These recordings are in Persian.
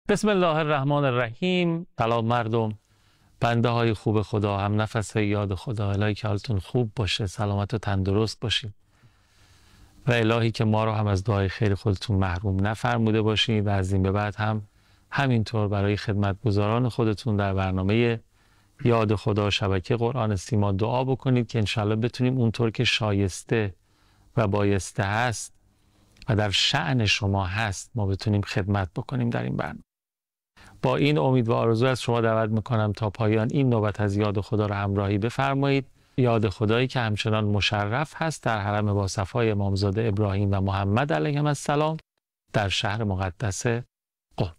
بسم الله الرحمن الرحیم. سلام مردم، بنده های خوب خدا، هم نفس های یاد خدا. الهی که حالتون خوب باشه، سلامت و تندرست باشید و الهی که ما رو هم از دعای خیر خودتون محروم نفرموده باشید و از این به بعد هم همینطور برای خدمتگزاران خودتون در برنامه یاد خدا شبکه قرآن سیما دعا بکنید که انشالله بتونیم اونطور که شایسته و بایسته هست و در شأن شما هست ما بتونیم خدمت بکنیم در این برنامه. با این امید و آرزو از شما دعوت میکنم تا پایان این نوبت از یاد خدا را همراهی بفرمایید. یاد خدایی که همچنان مشرف هست در حرم با صفای امامزاده ابراهیم و محمد علیهم السلام در شهر مقدس قم.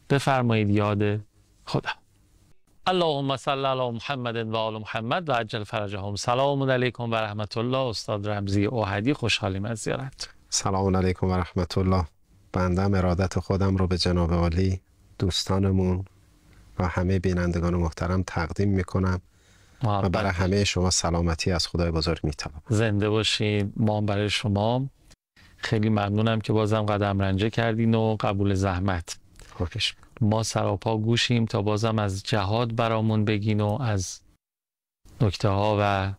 بفرمایید یاد خدا. اللهم صل علی محمد و آل محمد و عجل فرجهم. سلام علیکم و رحمت الله. استاد رمزی اوحدی، خوشحالیم از زیارت. سلام علیکم و رحمت الله. بنده ارادت خودم رو به جناب عالی، دوستانمون و همه بینندگان محترم تقدیم میکنم و برای همه شما سلامتی از خدای بزرگ میطلبم. زنده باشید. ما برای شما خیلی ممنونم که بازم قدم رنجه کردین و قبول زحمت. ما سراپا گوشیم تا بازم از جهاد برامون بگین و از نکته ها و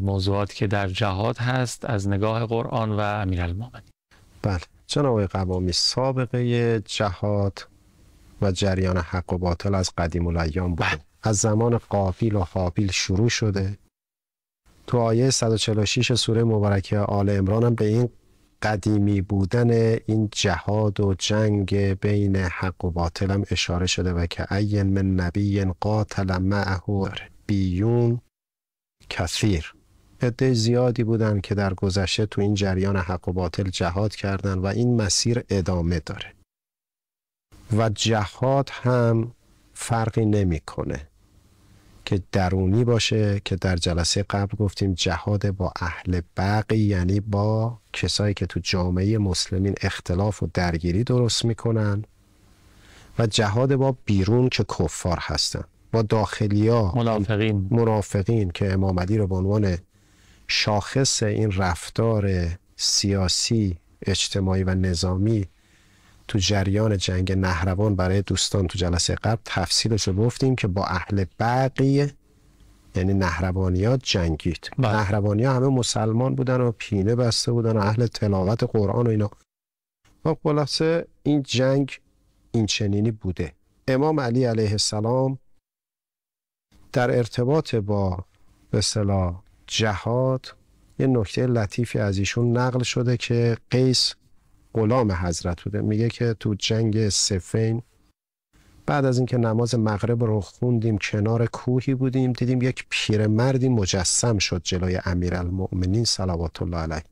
موضوعات که در جهاد هست از نگاه قرآن و امیرالمومنین. بله جناب قوامی، سابقه جهاد و جریان حق و باطل از قدیم الایام بوده. از زمان قابیل و حابیل شروع شده. تو آیه 146 سوره مبارکه آل عمران هم به این قدیمی بودن این جهاد و جنگ بین حق و باطل هم اشاره شده و که ای من نبی قاتل معه بیون کثیر. عده زیادی بودن که در گذشته تو این جریان حق و باطل جهاد کردن و این مسیر ادامه داره و جهاد هم فرقی نمیکنه که درونی باشه که در جلسه قبل گفتیم جهاد با اهل بغی، یعنی با کسایی که تو جامعه مسلمین اختلاف و درگیری درست میکنن، و جهاد با بیرون که کفار هستن، با داخلیا منافقین که امام علی رو به عنوان شاخص این رفتار سیاسی اجتماعی و نظامی تو جریان جنگ نهروان برای دوستان تو جلسه قبل تفصیلش رو گفتیم که با اهل بغی یعنی نهروانیات جنگید. نهروانیات همه مسلمان بودن و پینه بسته بودن و اهل تلاوت قرآن و اینا. و خلاصه این جنگ این چنینی بوده. امام علی علیه السلام در ارتباط با به اصطلاح جهاد یه نکته لطیفی از ایشون نقل شده که قیس غلام حضرت بوده. میگه که تو جنگ صفین بعد از اینکه نماز مغرب رو خوندیم کنار کوهی بودیم، دیدیم یک پیرمردی مجسم شد جلوی امیرالمؤمنین صلوات الله علیه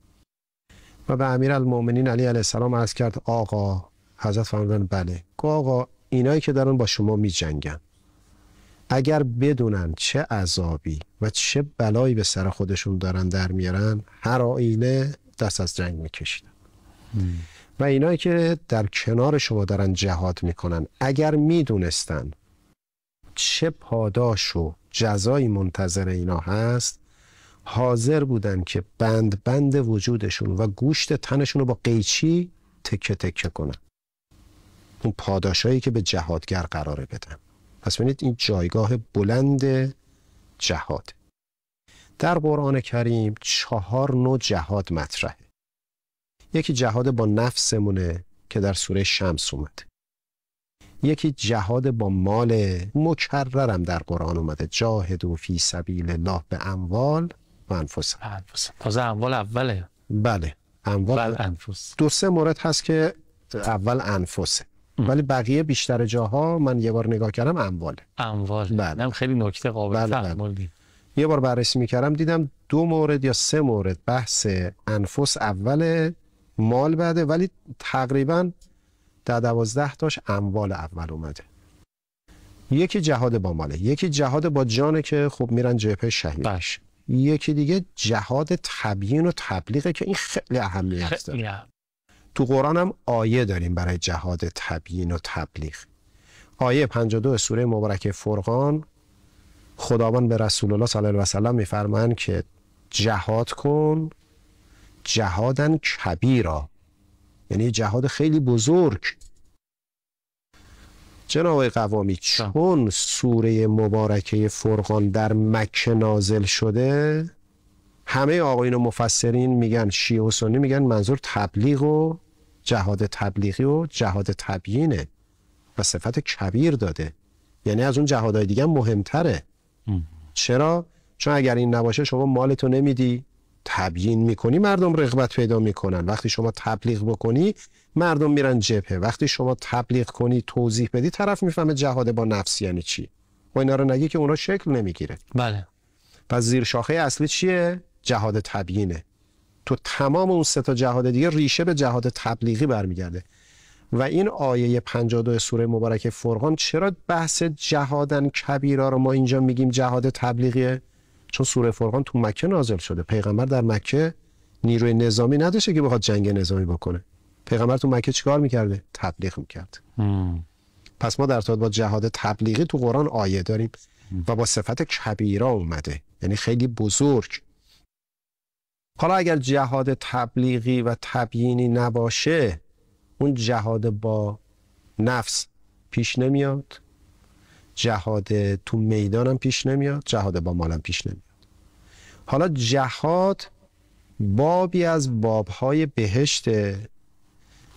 و به امیرالمؤمنین علی علیه السلام عرض کرد آقا. حضرت فرمودن بله. گفت آقا اینایی که دارن با شما می جنگن اگر بدونن چه عذابی و چه بلایی به سر خودشون دارن در میارن، هر آینه دست از جنگ میکشیدن. و اینایی که در کنار شما دارن جهاد میکنن اگر میدونستن چه پاداش و جزایی منتظر اینا هست، حاضر بودن که بند وجودشون و گوشت تنشون رو با قیچی تکه تکه کنن، اون پاداشایی که به جهادگر قراره بدن. پس ببینید این جایگاه بلند جهاد. در قرآن کریم 4 نوع جهاد مطرحه. یکی جهاد با نفسمونه که در سوره شمس اومده. یکی جهاد با مال، مکررم در قرآن اومده، جاهدوا فی سبیل الله به اموال و انفس. تازه اموال اوله. بله اموال انفس. 2-3 مورد هست که اول انفسه، ولی بقیه بیشتر جاها من یه بار نگاه کردم اموال. بله. هم خیلی نکته قابل تأمل. یه بار بررسی میکردم دیدم 2 مورد یا 3 مورد بحث انفس اول، مال بعده، ولی تقریبا در 12 تاش اموال اول اومده. یکی جهاد با ماله، یکی جهاد با جانه که خب میرن جبهه شهید. یکی دیگه جهاد تبیین و تبلیغه که این خیلی اهمیت داره. تو قرآن هم آیه داریم برای جهاد تبیین و تبلیغ. آیه 52 سوره مبارکه فرقان خداوند به رسول الله صلی الله علیه و سلم میفرمایند که جهاد کن جهادن کبیرا، یعنی جهاد خیلی بزرگ. جناب آقای قوامی، چون سوره مبارکه فرقان در مکه نازل شده، همه آقایون مفسرین میگن، شیعه و سنی میگن منظور تبلیغ و جهاد تبلیغی و جهاد تبیینه و صفت کبیر داده، یعنی از اون جهادهای دیگه مهمتره. چرا؟ چون اگر این نباشه شما مالتو نمیدی، تبیین میکنی، مردم رغبت پیدا میکنن. وقتی شما تبلیغ بکنی مردم میرن جبهه. وقتی شما تبلیغ کنی، توضیح بدی، طرف میفهمه جهاد با نفس یعنی چی. و اینا رو نگی که اونا شکل نمیگیره. بله. پس زیر شاخه اصلی چیه؟ جهاد تبیینه. تو تمام اون سه تا جهاد دیگه ریشه به جهاد تبلیغی برمیگرده. و این آیه 52 سوره مبارکه فرقان چرا بحث جهادن کبیرا رو ما اینجا میگیم جهاد تبلیغیه؟ چون سوره فرقان تو مکه نازل شده. پیغمبر در مکه نیروی نظامی نداشته که بخواد جنگ نظامی بکنه. پیغمبر تو مکه چیکار میکرده؟ تبلیغ میکرد. پس ما در ارتباط با جهاد تبلیغی تو قرآن آیه داریم و با صفت کبیرا اومده، یعنی خیلی بزرگ. حالا اگر جهاد تبلیغی و تبیینی نباشه، اون جهاد با نفس پیش نمیاد، جهاد تو میدانم پیش نمیاد، جهاد با مالم پیش نمیاد. حالا جهاد بابی از بابهای بهشته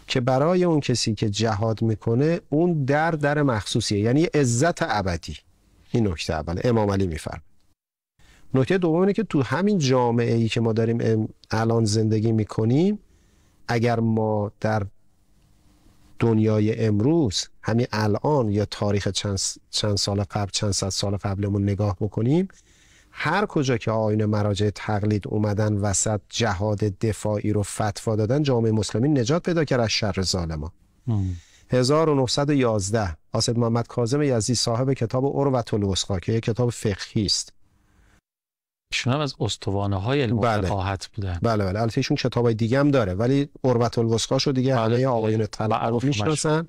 که برای اون کسی که جهاد میکنه اون در مخصوصیه، یعنی عزت ابدی. این نکته اول امام علی میفرماید. نکته دوم اینه که تو همین جامعه ای که ما داریم الان زندگی میکنیم، اگر ما در دنیای امروز همین الان یا تاریخ چند سال قبل، چند صد سال قبلمون نگاه بکنیم، هر کجا که آیین مراجع تقلید اومدن وسط جهاد دفاعی رو فتوا دادن، جامعه مسلمین نجات پیدا کرد از شر ظالما. 1911 قاصد محمد کاظم یزدی صاحب کتاب اروة الوثقی که یک کتاب فقهی است، ایشون هم از استوانه‌های علم فقاهت بودن. بله البته ایشون کتابای دیگه هم داره، ولی اروة الوثقی شو دیگه همه آقایون طلبه میشناسن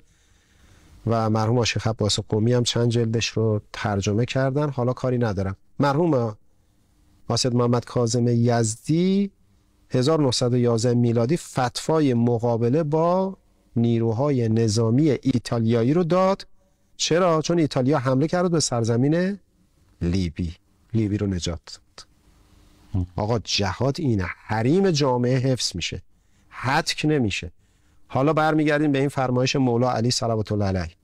و مرحوم شیخ عباس قمی هم چند جلدش رو ترجمه کردن. حالا کاری ندارم. مرحوم قاصد محمد کاظم یزدی 1911 میلادی فتوای مقابله با نیروهای نظامی ایتالیایی رو داد. چرا؟ چون ایتالیا حمله کرد به سرزمین لیبی رو نجات داد. آقا جهاد اینه، حریم جامعه حفظ میشه، هتک نمیشه. حالا برمیگردیم به این فرمایش مولا علی صلوات الله علیه.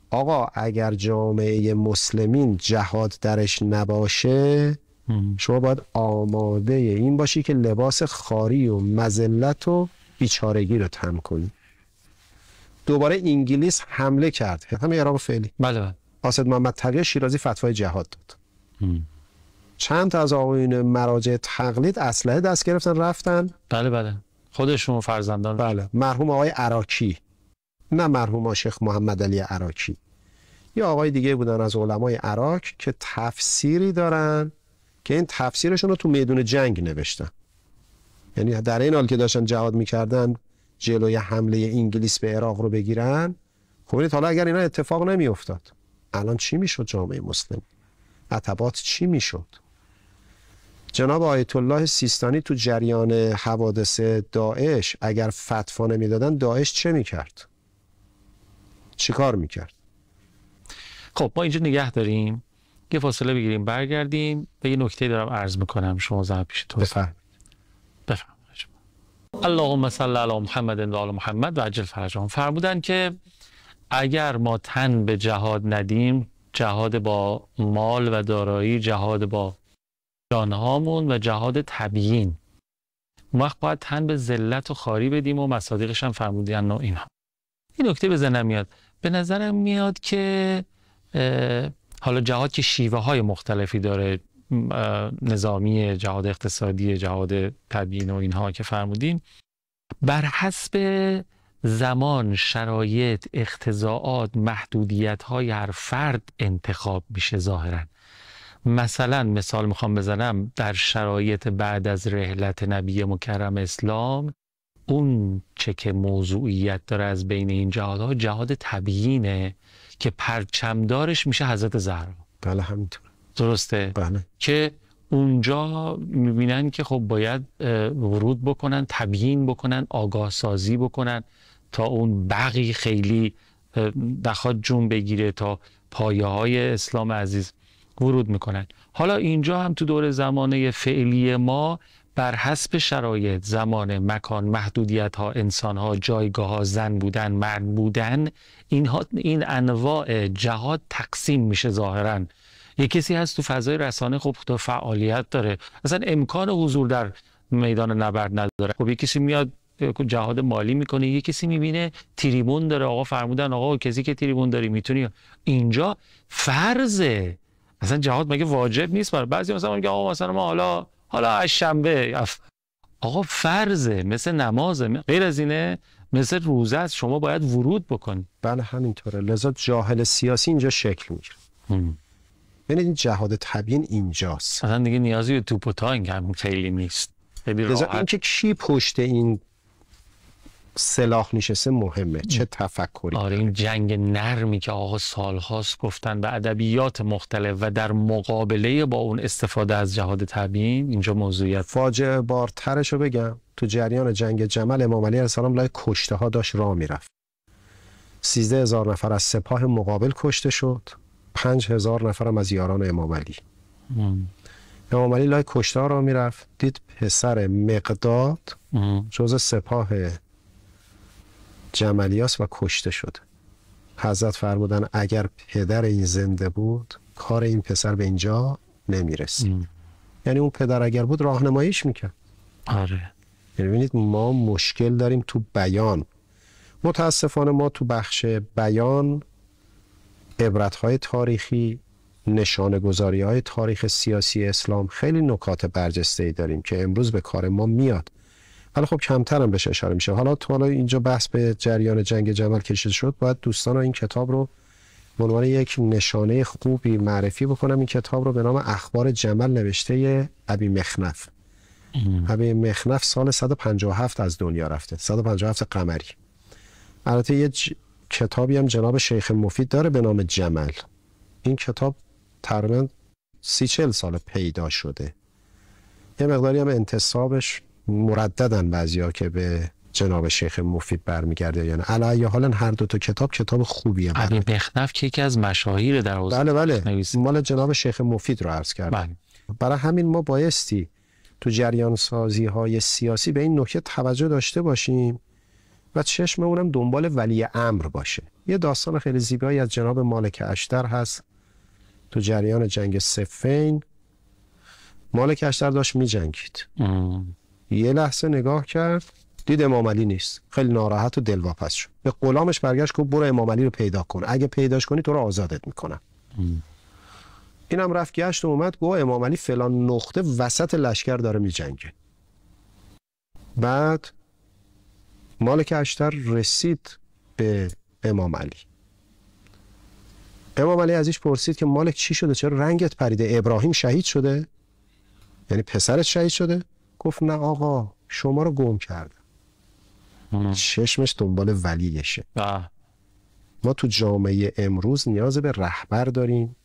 آقا اگر جامعه مسلمین جهاد درش نباشه، شما باید آماده این باشی که لباس خاری و مذلت و بیچارگی رو تن کنی. دوباره انگلیس حمله کرد، همه عراق فعلی. بله. قاصد محمد تقی شیرازی فتوای جهاد داد. چند تا از آقایون مراجع تقلید اسلحه دست گرفتن رفتن. بله خودشون و فرزندان. بله. مرحوم آقای عراقی، نه مرحوم شیخ محمد علی عراقی، یا آقای دیگه بودن از علمای عراق که تفسیری دارن که این تفسیرشون رو تو میدون جنگ نوشتن. یعنی در این حال که داشتن جهاد میکردن جلوی حمله انگلیس به عراق رو بگیرن. خب حالا اگر اینا اتفاق نمیافتاد، الان چی میشد جامعه مسلم؟ عتبات چی میشد؟ جناب آیت الله سیستانی تو جریان حوادث داعش اگر فتوا نمیدادن، داعش چه میکرد؟ چی کار میکرد؟ خب ما اینجا نگه داریم، یه فاصله بگیریم، برگردیم به یه نکته دارم عرض میکنم، شما زحمت پیش تو بفرمایید. اللهم صل علی محمد و آل محمد و عجل فرجهم. فرمودن که اگر ما تن به جهاد ندیم، جهاد با مال و دارایی، جهاد با جانهامون و جهاد تبیین، وقت باید تن به ذلت و خاری بدیم و مصادیقش هم فرمودن و اینها. این نکته به ذهنم میاد، به نظرم میاد که حالا جهاد که شیوه های مختلفی داره، نظامی، جهاد اقتصادی، جهاد تبیین و اینها که فرمودین، بر حسب زمان، شرایط، اقتضاعات، محدودیت های هر فرد انتخاب میشه ظاهرا. مثلا مثال میخوام بزنم، در شرایط بعد از رحلت نبی مکرم اسلام، اون چه که موضوعیت داره از بین این جهادها، جهاد تبیینه که پرچمدارش میشه حضرت زهرا. بله همینطور. درسته؟ بله. که اونجا میبینن که خب باید ورود بکنن، تبیین بکنن، آگاه سازی بکنن تا اون بغی خیلی نخواد جون بگیره تا پایه های اسلام عزیز ورود میکنن. حالا اینجا هم تو دور زمانه فعلی ما بر حسب شرایط، زمان، مکان، محدودیت ها، انسان ها، جایگاه ها، زن بودن، مرد بودن، این انواع جهاد تقسیم میشه ظاهرا. یه کسی هست تو فضای رسانه خب تو فعالیت داره، اصلا امکان حضور در میدان نبرد نداره، خب یه کسی میاد جهاد مالی میکنه، یه کسی میبینه تریبون داره، آقا فرمودن آقا کسی که تریبون داری میتونی. اینجا فرضه، اصلا جهاد مگه واجب نیست؟ برای بعضی مثلا میگه آقا مثلا ما حالا از شنبه، آقا فرضه، مثل نمازه، غیر از اینه مثل روزه است، شما باید ورود بکنی. بله همینطوره. لذا جاهل سیاسی اینجا شکل میگیره. ببینید این جهاد تبیین اینجاست، اصلا دیگه نیازی به توپ و تانک هم خیلی نیست، خیلی لذا راحت. اینکه کی پشت این سلاح نشسته مهمه، چه تفکری. آره این جنگ نرمی که آقا سالهاست گفتن به ادبیات مختلف و در مقابله با اون استفاده از جهاد تبیین، اینجا موضوعیت. فاجعه بارترشو بگم، تو جریان جنگ جمل امام علی علیه السلام لای کشته ها داشت راه میرفت. 13,000 نفر از سپاه مقابل کشته شد، 5,000 نفر هم از یاران امام علی. امام علی لای کشته ها راه میرفت، دید پسر مقداد جز سپاه جملیاس و کشته شد. حضرت فرمودن اگر پدر این زنده بود کار این پسر به اینجا نمیرسید. یعنی اون پدر اگر بود راهنماییش میکرد. آره. یعنی ببینید ما مشکل داریم تو بیان. متاسفانه ما تو بخش بیان عبرت‌های تاریخی، نشانه‌گذاری‌های تاریخ سیاسی اسلام خیلی نکات برجسته‌ای داریم که امروز به کار ما میاد. ولی خب کمتر هم بهش اشاره میشه. حالا اینجا بحث به جریان جنگ جمل کشیده شد، باید دوستان این کتاب رو به عنوان یک نشانه خوبی معرفی بکنم. این کتاب رو به نام اخبار جمل نوشته ابی مخنف. ابی مخنف سال 157 از دنیا رفته، 157 قمری. البته یه کتابی هم جناب شیخ مفید داره به نام جمل. این کتاب تقریبا 30-40 سال پیدا شده. یه مقداری هم انتسابش مرددن بعضیا که به جناب شیخ مفید برمیگرده، یعنی علی حالا هر دو تا کتاب خوبیه. ابی مخنف که یکی از مشاهیر در حوزه بله مال جناب شیخ مفید رو عرض کردم. برای همین ما بایستی تو جریان سازی های سیاسی به این نکته توجه داشته باشیم و چشممونم دنبال ولی امر باشه. یه داستان خیلی زیبایی از جناب مالک اشتر هست. تو جریان جنگ صفین مالک اشتر داشت می جنگید. یه لحظه نگاه کرد دید امام علی نیست، خیلی ناراحت و دلواپس شد. به غلامش برگشت گفت برو امام علی رو پیدا کن، اگه پیداش کنی تو رو آزادت میکنم. اینم رفت گشت و اومد گفت امام علی فلان نقطه وسط لشکر داره می جنگه. بعد مالک اشتر رسید به امام علی. امام علی ازش پرسید که مالک چی شده، چرا رنگت پریده؟ ابراهیم شهید شده؟ یعنی پسرت شهید شده؟ گفت نه آقا شما رو گم کردم. چشمش دنبال ولیشه. ما تو جامعه امروز نیاز به رهبر داریم،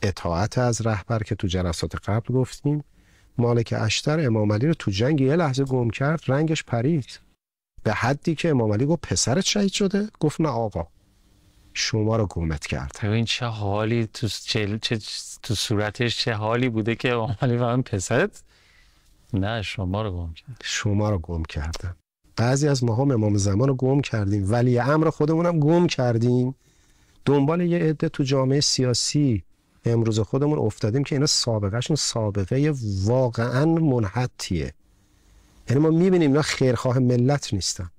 اطاعت از رهبر که تو جلسات قبل گفتیم. مالک اشتر امام علی رو تو جنگ یه لحظه گم کرد، رنگش پرید به حدی که امام علی گفت پسرت شهید شده؟ گفت نه آقا شما رو گمت کرد. ببین چه حالی تو صورتش، چه حالی بوده که امام علی فهمید پسرت؟ نه شما رو گم کرد. شما رو گم کردم. بعضی از ما هم امام زمان رو گم کردیم، ولی امر خودمون هم گم کردیم. دنبال یه عده تو جامعه سیاسی امروز خودمون افتادیم که اینا سابقهشون سابقه واقعا منحطیه. یعنی ما میبینیم اینا خیرخواه ملت نیستن،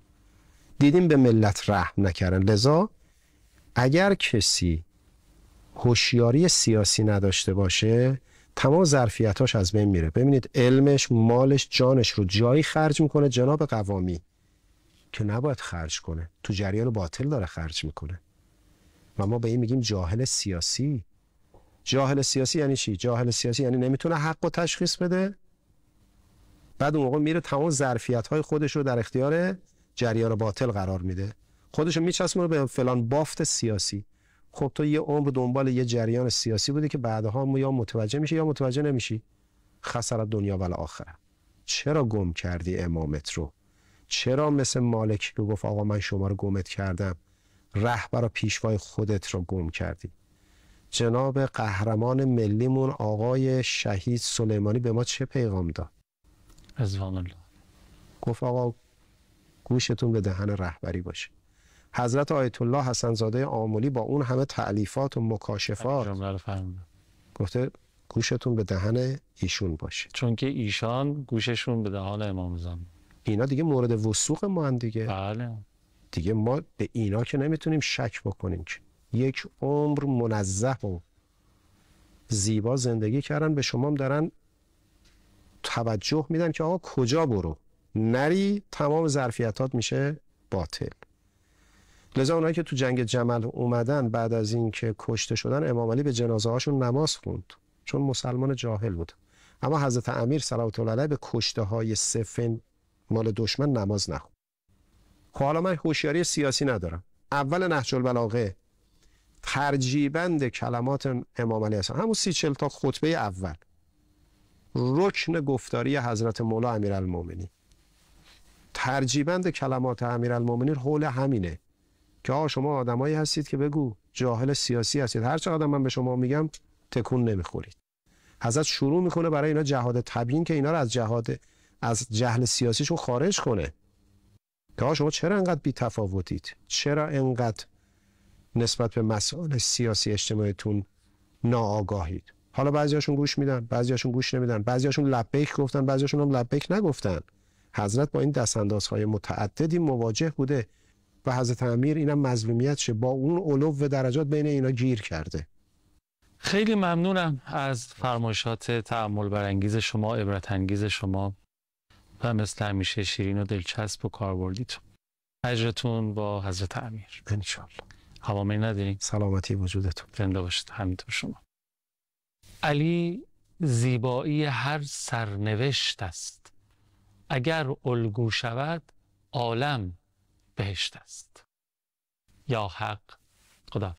دیدیم به ملت رحم نکردن. لذا اگر کسی هوشیاری سیاسی نداشته باشه تمام ظرفیتاش از بین میره. ببینید علمش، مالش، جانش رو جایی خرج میکنه جناب قوامی که نباید خرج کنه، تو جریان باطل داره خرج میکنه. و ما به این میگیم جاهل سیاسی. جاهل سیاسی یعنی چی؟ جاهل سیاسی یعنی نمیتونه حق رو تشخیص بده، بعد اون موقع میره تمام ظرفیت‌های خودش رو در اختیار جریان باطل قرار میده، خودش رو میچسبونه به فلان بافت سیاسی. خب تو یه عمر دنبال یه جریان سیاسی بودی که بعدها یا متوجه میشی یا متوجه نمیشی. خسارت دنیا و آخره. چرا گم کردی امامت رو؟ چرا مثل مالک که گفت آقا من شما رو گمت کردم، رهبر و پیشوای خودت رو گم کردی. جناب قهرمان ملیمون آقای شهید سلیمانی به ما چه پیغام داد؟ رضوان الله گفت آقا گوشتون به دهن رهبری باشه. حضرت آیت الله حسن زاده آملی با اون همه تألیفات و مکاشفات جمله رو فرمودن. گفته گوشتون به دهن ایشون باشه. چون که ایشان گوششون به دهان امام زمان. اینا دیگه مورد وثوق ما هن دیگه. بله. دیگه ما به اینا که نمیتونیم شک بکنیم که یک عمر منزه و زیبا زندگی کردن، به شما هم دارن توجه میدن که آقا کجا برو نری تمام ظرفیتات میشه باطل. لذا اونایی که تو جنگ جمل اومدن بعد از این که کشته شدن، امام علی به جنازه هاشون نماز خوند چون مسلمان جاهل بود. اما حضرت امیر صلوات الله علیه به کشته های صفین مال دشمن نماز نخوند. خب حالا من هوشیاری سیاسی ندارم. اول نهج البلاغه ترجیبند کلمات امام علیه السلام، همون 30-40 تا خطبه اول، رکن گفتاری حضرت مولا امیرالمومنین، ترجیبند کلمات امیرالمومنین حول همینه که آقا شما آدمایی هستید که بگو جاهل سیاسی هستید، هر چقدر من به شما میگم تکون نمیخورید. حضرت شروع میکنه برای اینا جهاد تبیین که اینا رو از جهل سیاسیشون خارج کنه که آقا شما چرا انقدر بی‌تفاوتید، چرا انقدر نسبت به مسائل سیاسی اجتماعیتون ناآگاهید. حالا بعضیاشون گوش میدن، بعضیاشون گوش نمیدن، بعضیاشون لبیک گفتن، بعضیاشون هم لبیک نگفتن. حضرت با این دستاندازهای متعددی مواجه بوده و حضرت امیر اینم مظلومیتشه، با اون علو درجات بین اینا گیر کرده. خیلی ممنونم از فرمایشات تأمل برانگیز شما، عبرت انگیز شما و مثل همیشه شیرین و دلچسب و کاربردیتون. اجرتون با حضرت امیر انشالله. هوامی نداریم. سلامتی وجودتون. زنده باشید. همینطور شما. علی زیبایی هر سرنوشت است، اگر الگو شود عالم بهشت است. یا حق. خدا.